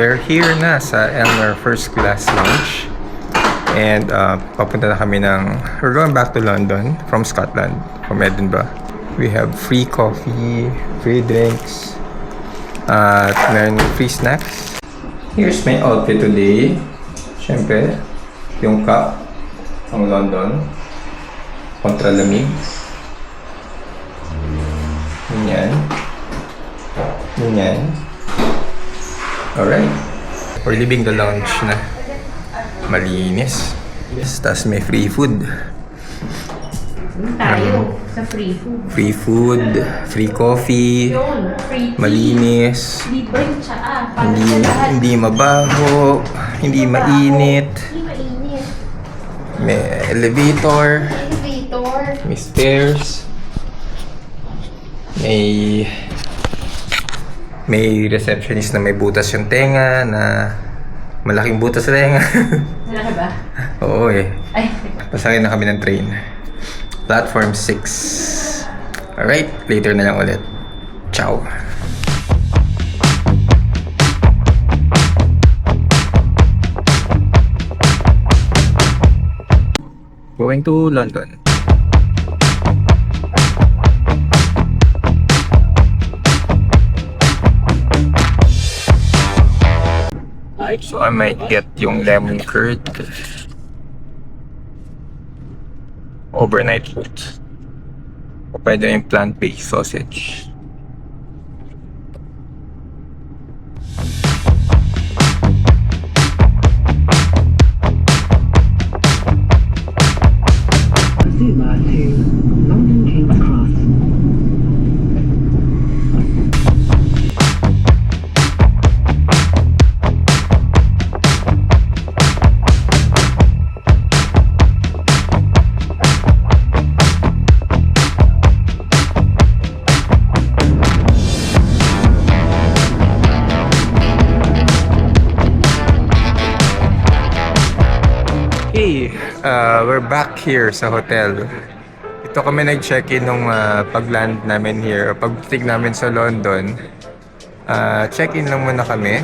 we're here na sa Elmer First Class Lounge. And papunta na kami we're going back to London from Scotland, from Edinburgh. We have free coffee, free drinks, at meron free snacks. Here's my outfit today. Siyempre, yung cup ng London kontra lamig. Ganyan. Alright. We're leaving the lounge na. Malinis. Yes, tas may free food. Tayo sa free food. Free food, free coffee, Yun, free tea. malinis, Libreng tsaa. hindi mabaho, hindi mainit, Hindi mainit. may elevator, Elevator. may stairs, may receptionist na may butas yung tenga, na malaking butas sa tenga. Malaki ba? Oo eh. Ay. Pasakay na kami ng train. Platform 6. Alright, later na lang ulit. Ciao. Going to London. So I might get yung lemon curd. Overnight oats. O pwede yung plant-based sausage. Zuma to London King's Cross. Hey, we're back here sa hotel. Ito kami nag-check-in nung pag-land namin here, pag-tick namin sa London. Check-in lang muna kami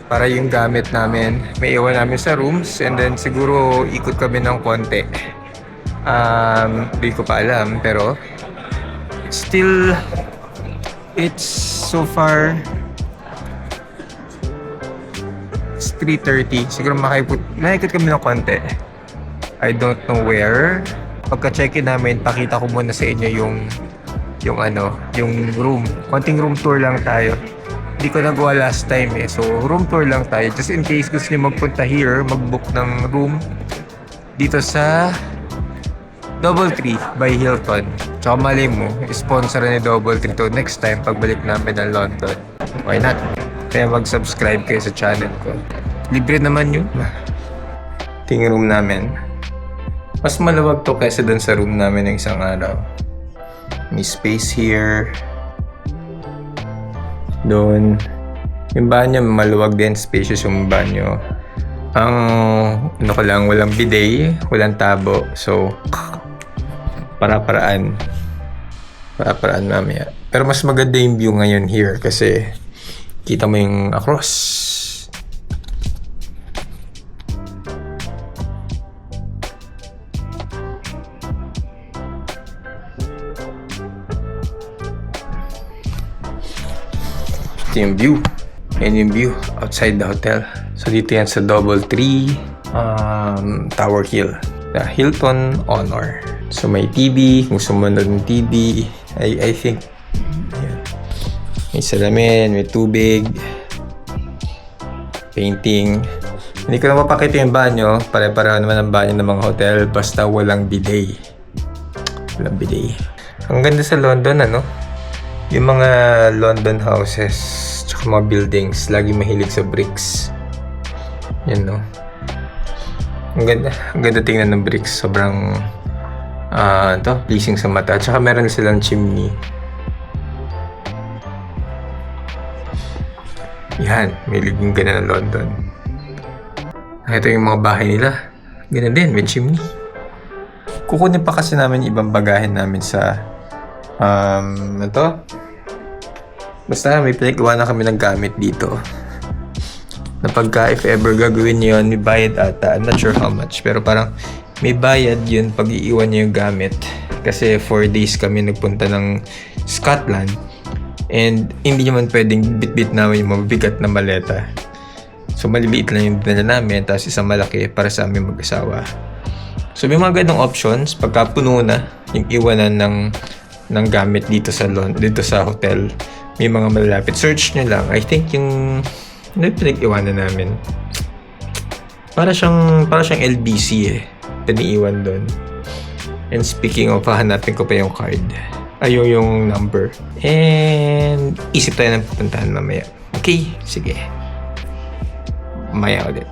para yung gamit namin may iwan namin sa rooms, and then siguro ikot kami ng konti. Hindi ko pa alam, pero still it's so far 3:30. Siguro makikot kami ng konti. I don't know where. Pagka-check-in namin, pakita ko muna sa inyo yung room. Konting room tour lang tayo. Hindi ko nagawa last time eh. So, room tour lang tayo. Just in case gusto niyo magpunta here, mag-book ng room dito sa Doubletree by Hilton. Tsaka mali mo, sponsor ni Doubletree to next time pagbalik namin ng London. Why not? Kaya mag-subscribe kayo sa channel ko. Libre naman yun. Tingin room namin. Mas maluwag to kaysa dun sa room namin ng isang araw. May space here. Doon. Yung banyo maluwag din. Spacious yung banyo. Ang walang bidet, walang tabo. So, para-paraan mamaya. Pero mas maganda yung view ngayon here kasi kita mo yung across. Ito yung view. Yan yung view outside the hotel. So dito yan sa Doubletree, Tower Hill. The Hilton Honor. So may TV. Kung sumunod ng TV, I think yan. May salamin, may tubig, painting. Hindi ko na mapakita yung banyo. Pare-pareho naman ang banyo ng mga hotel. Basta walang bidet. Walang bidet. Ang ganda sa London, ano? Yung mga London houses tsaka mga buildings, lagi mahilig sa bricks. Yan, no? Ang ganda tingnan ng bricks. Sobrang pleasing sa mata. Tsaka meron silang chimney. Yan, may liging ganda ng London. Ito yung mga bahay nila. Ganun din, may chimney. Kukunin pa kasi namin ibang bagahin namin sa ito. Basta may pinagawa na kami ng gamit dito. Na pagka if ever gagawin niyo yun, may bayad ata. I'm not sure how much. Pero parang may bayad yun pag iiwan niyo yung gamit. Kasi 4 days kami nagpunta ng Scotland. And hindi naman pwedeng bit-bit namin yung mabigat na maleta. So maliliit lang yung dinala namin. Tapos isang malaki para sa aming mag-asawa. So may mga ganong options. Pagka puno na yung iwanan ng gamit dito sa hotel. May mga malalapit. Search nyo lang. I think yung pinag-iwanan namin. Para siyang LBC eh. Piniiwan doon. And speaking of, hahanapin ko pa yung card. Ayun yung number. And isip tayo ng pupuntahan mamaya. Okay? Sige. Mamaya ulit.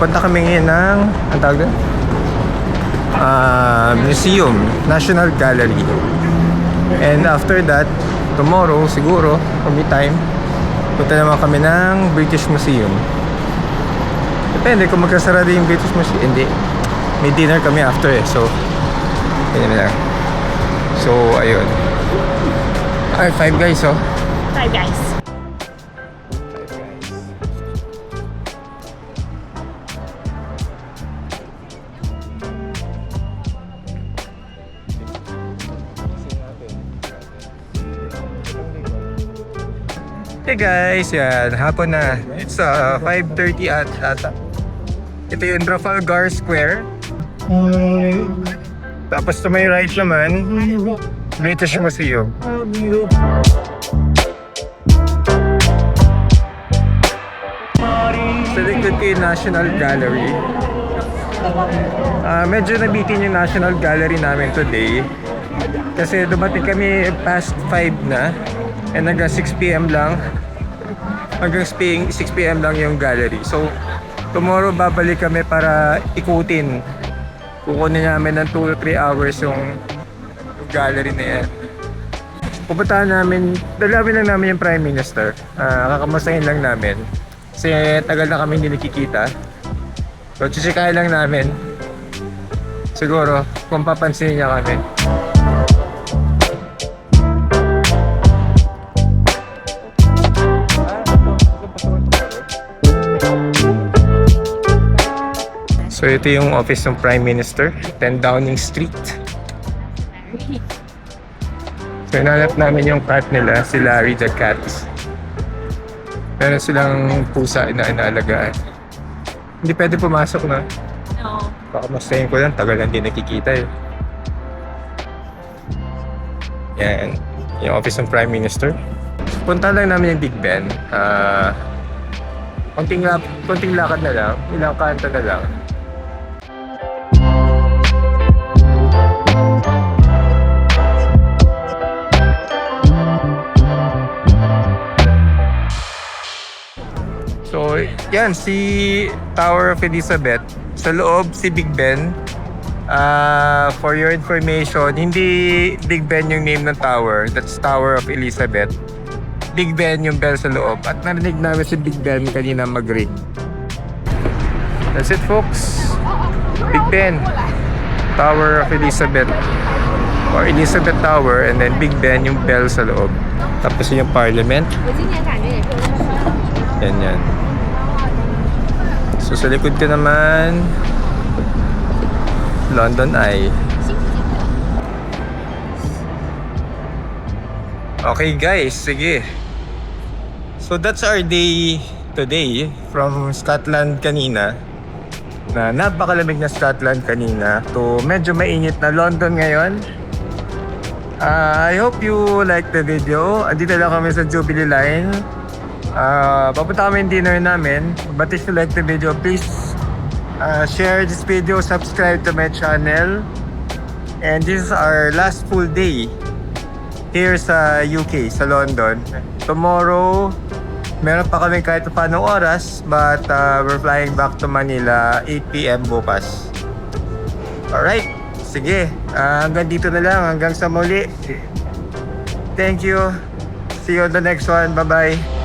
Punta kami ngayon ng, ang tawag doon? Museum, National Gallery. And after that, tomorrow siguro, kung may time, punta naman kami ng British Museum. Depende kung magkasara din yung British Museum. Hindi. May dinner kami after eh. So, ganyan lang. So, ayun. Ay, 5 guys oh. 5 guys. Hey guys, yan, hapon na. It's 5:30 ata. Ito yung Trafalgar Square. Tapos to may right naman, British Museum. Sa likod ko yung National Gallery. Medyo nabitin yung National Gallery namin today. Kasi dumating kami past 5 na. And hanggang 6 PM lang. Hanggang 6 PM lang yung gallery. So, tomorrow babalik kami para ikutin. Kukunin namin ng 2 to 3 hours yung gallery na yan. Pupuntahan namin, dalawin lang namin yung Prime Minister. Kakamustahin lang namin. Kasi tagal na kami hindi nakikita. So, tsitsikahin lang namin. Siguro, kung papansin niya kami. So ito yung office ng Prime Minister, 10 Downing Street. So hinanap namin yung cat nila, si Larry the cat. Meron silang pusa na inaalagaan. Hindi pwede pumasok na. No. Baka mastayin ko lang, tagal lang din nakikita eh. Yan, yung office ng Prime Minister. Punta lang namin yung Big Ben. Konting lakad na lang, ilang kanto na lang. So, yan, si Tower of Elizabeth. Sa loob, si Big Ben. For your information, hindi Big Ben yung name ng tower. That's Tower of Elizabeth. Big Ben yung bell sa loob. At narinig namin si Big Ben kanina mag-ring. That's it, folks. Big Ben. Tower of Elizabeth. Or Elizabeth Tower. And then Big Ben yung bell sa loob. Tapos yung Parliament. Yan. So sa likod ko naman, London Eye. Okay guys, sige. So that's our day today from Scotland kanina. Na napakalamig na Scotland kanina to medyo mainit na London ngayon. I hope you like the video. Andito lang kami sa Jubilee Line. Papunta kami yung dinner namin. But if you like the video, please share this video, subscribe to my channel. And this is our last full day here sa UK, sa London. Tomorrow, meron pa kami kahit paano oras, but we're flying back to Manila 8 PM bukas. Alright, sige. Hanggang dito na lang, hanggang sa muli. Thank you. See you on the next one. Bye-bye.